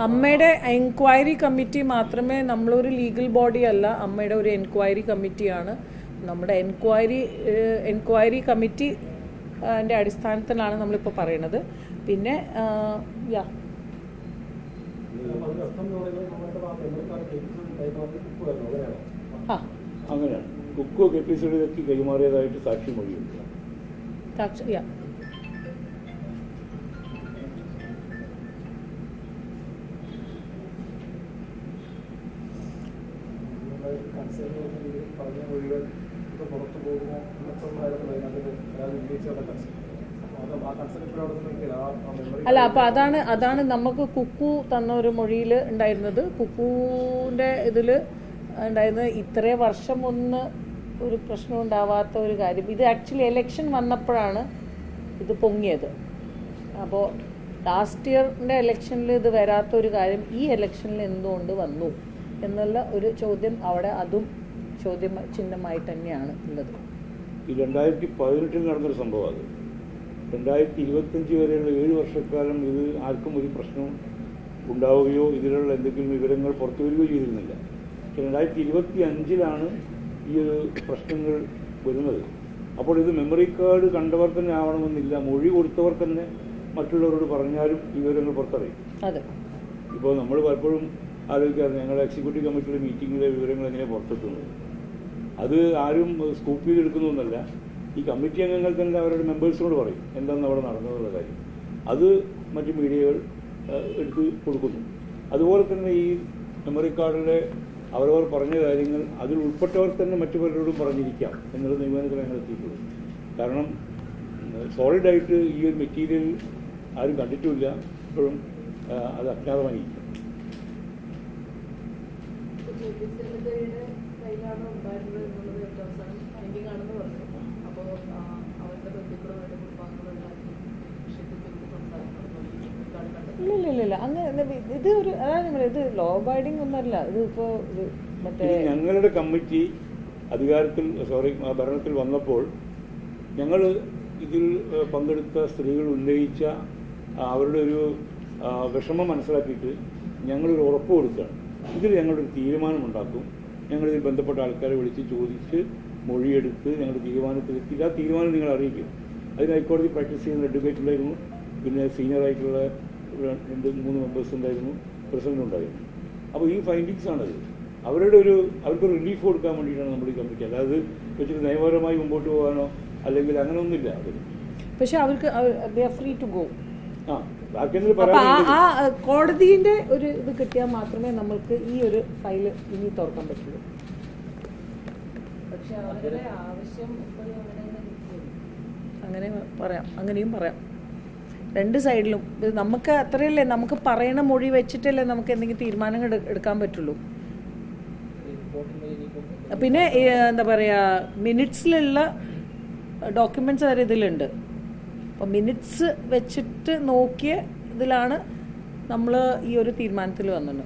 അമ്മയുടെ enquiry committee മാത്രമേ, നമ്മളൊരു ലീഗൽ ബോഡി അല്ല, അമ്മയുടെ ഒരു എൻക്വയറി കമ്മിറ്റിയാണ്. നമ്മുടെ എൻക്വയറി കമ്മിറ്റി ൻ്റെ അടിസ്ഥാനത്തിലാണ് നമ്മളിപ്പോൾ പറയുന്നത്. പിന്നെ അങ്ങനെയാണ് കുക്കോ കെപിസിഡിലേക്ക് കൈമാറിയതായിട്ട് സാക്ഷി മൊഴിയുണ്ട്. അല്ല, അപ്പോൾ അതാണ് നമുക്ക് കുക്കു തന്ന ഒരു മൊഴിയിൽ ഉണ്ടായിരുന്നത്. കുക്കുവിൻ്റെ ഇതിൽ ഉണ്ടായിരുന്നത് ഇത്രേ വർഷം ഒരു പ്രശ്നം ഉണ്ടാവാത്ത ഒരു കാര്യം. ഇത് ആക്ച്വലി എലക്ഷൻ വന്നപ്പോഴാണ് ഇത് പൊങ്ങിയത്. അപ്പോൾ ലാസ്റ്റ് ഇയറിൻ്റെ ഇലക്ഷനിൽ ഇത് വരാത്തൊരു കാര്യം ഈ ഇലക്ഷനിൽ എന്തുകൊണ്ട് വന്നു എന്നുള്ള ഒരു ചോദ്യം അവിടെ അതും ചോദ്യം ചിഹ്നമായി തന്നെയാണ് ഉള്ളത്. ഈ 2018 നടന്നൊരു സംഭവം. അത് 2025 വരെയുള്ള 7 വർഷക്കാലം ഇത് ആർക്കും ഒരു പ്രശ്നം ഉണ്ടാവുകയോ ഇതിലുള്ള എന്തെങ്കിലും വിവരങ്ങൾ പുറത്തു വരികയോ ചെയ്തിരുന്നില്ല. 2025 ഈ ഒരു പ്രശ്നങ്ങൾ വരുന്നത്. അപ്പോൾ ഇത് മെമ്മറി കാർഡ് കണ്ടവർ തന്നെ ആവണമെന്നില്ല, മൊഴി കൊടുത്തവർ തന്നെ മറ്റുള്ളവരോട് പറഞ്ഞാലും വിവരങ്ങൾ പുറത്തറിയും. ഇപ്പോൾ നമ്മൾ പലപ്പോഴും ആലോചിക്കാറുണ്ട്, ഞങ്ങളുടെ എക്സിക്യൂട്ടീവ് കമ്മിറ്റിയുടെ മീറ്റിങ്ങിലെ വിവരങ്ങൾ എങ്ങനെ പുറത്തെത്തുന്നത്. അത് ആരും സ്കൂപ്പ് ചെയ്തെടുക്കുന്നൊന്നല്ല. ഈ കമ്മിറ്റി അംഗങ്ങൾ തന്നെ അവരുടെ മെമ്പേഴ്സിനോട് പറയും എന്താണെന്ന് അവിടെ നടന്നതെന്നുള്ള കാര്യം. അത് മറ്റ് മീഡിയകൾ എടുത്ത് കൊടുക്കുന്നു. അതുപോലെ തന്നെ ഈ മെമ്മറി കാർഡിലെ അവരവർ പറഞ്ഞ കാര്യങ്ങൾ അതിൽ ഉൾപ്പെട്ടവർ തന്നെ മറ്റു പലരോടും പറഞ്ഞിരിക്കാം എന്നുള്ള നിഗമനത്തിൽ ഞങ്ങൾ എത്തിയിട്ടുള്ളൂ. കാരണം സോളിഡായിട്ട് ഈ ഒരു മെറ്റീരിയൽ ആരും കണ്ടിട്ടുമില്ല, ഇപ്പോഴും അത് അജ്ഞാതമായിരിക്കും. ഇല്ല അങ്ങനെ ഇത് ഒരു അതാണ് ഇത് ലോ അബൈഡിങ് ഒന്നല്ല. ഇത് ഇപ്പോൾ മറ്റേ ഞങ്ങളുടെ കമ്മിറ്റി ഭരണത്തിൽ വന്നപ്പോൾ ഞങ്ങൾ ഇതിൽ പങ്കെടുത്ത സ്ത്രീകൾ ഉന്നയിച്ച അവരുടെ ഒരു വിഷമം മനസ്സിലാക്കിയിട്ട് ഞങ്ങളൊരു ഉറപ്പ് കൊടുക്കുകയാണ്. ഇതിൽ ഞങ്ങളൊരു തീരുമാനമുണ്ടാക്കും. ഞങ്ങളിതിൽ ബന്ധപ്പെട്ട ആൾക്കാരെ വിളിച്ച് ചോദിച്ച് മൊഴിയെടുത്ത് ഞങ്ങളുടെ തീരുമാനത്തിലെത്തി ആ തീരുമാനം നിങ്ങൾ അറിയിക്കും. അതിന് ഹൈക്കോടതി പ്രാക്ടീസ് ചെയ്യുന്ന അഡ്വക്കേറ്റ് ഉണ്ടായിരുന്നു, പിന്നെ സീനിയറായിട്ടുള്ള 2-3 മെമ്പേഴ്സ് ഉണ്ടായിരുന്നു, പ്രസിഡന്റ് ഉണ്ടായിരുന്നു. അപ്പോൾ ഈ ഫൈൻഡിങ്സ് ആണത്. അവർക്ക് റിലീഫ് കൊടുക്കാൻ വേണ്ടിയിട്ടാണ് നമ്മൾ ഈ കമ്മിറ്റി. അതായത് വെച്ചിട്ട് നിയമപരമായി മുമ്പോട്ട് പോകാനോ അല്ലെങ്കിൽ അങ്ങനെ ഒന്നുമില്ല അതിന്. പക്ഷെ അവർക്ക് ഫ്രീ ടു ഗോ. ആ കോടതിന്റെ ഒരു ഇത് കിട്ടിയാൽ മാത്രമേ നമ്മൾക്ക് ഈ ഒരു ഫയൽ ഇനി തുറക്കാൻ പറ്റുള്ളൂ. പക്ഷെ അവരുടെ ആവശ്യം അങ്ങനെയും പറയാം. രണ്ട് സൈഡിലും നമുക്ക് അത്രയല്ലേ, നമുക്ക് പറയണ മൊഴി വെച്ചിട്ടല്ലേ നമുക്ക് എന്തെങ്കിലും തീരുമാനങ്ങൾ എടുക്കാൻ പറ്റുള്ളൂ. പിന്നെ എന്താ പറയുക, മിനിറ്റ്സിലുള്ള ഡോക്യുമെൻറ്റ്സ് വരെ ഇതിലുണ്ട്. അപ്പോൾ മിനിറ്റ്സ് വെച്ചിട്ട് നോക്കിയ ഇതിലാണ് നമ്മൾ ഈ ഒരു തീരുമാനത്തിൽ വന്നത്.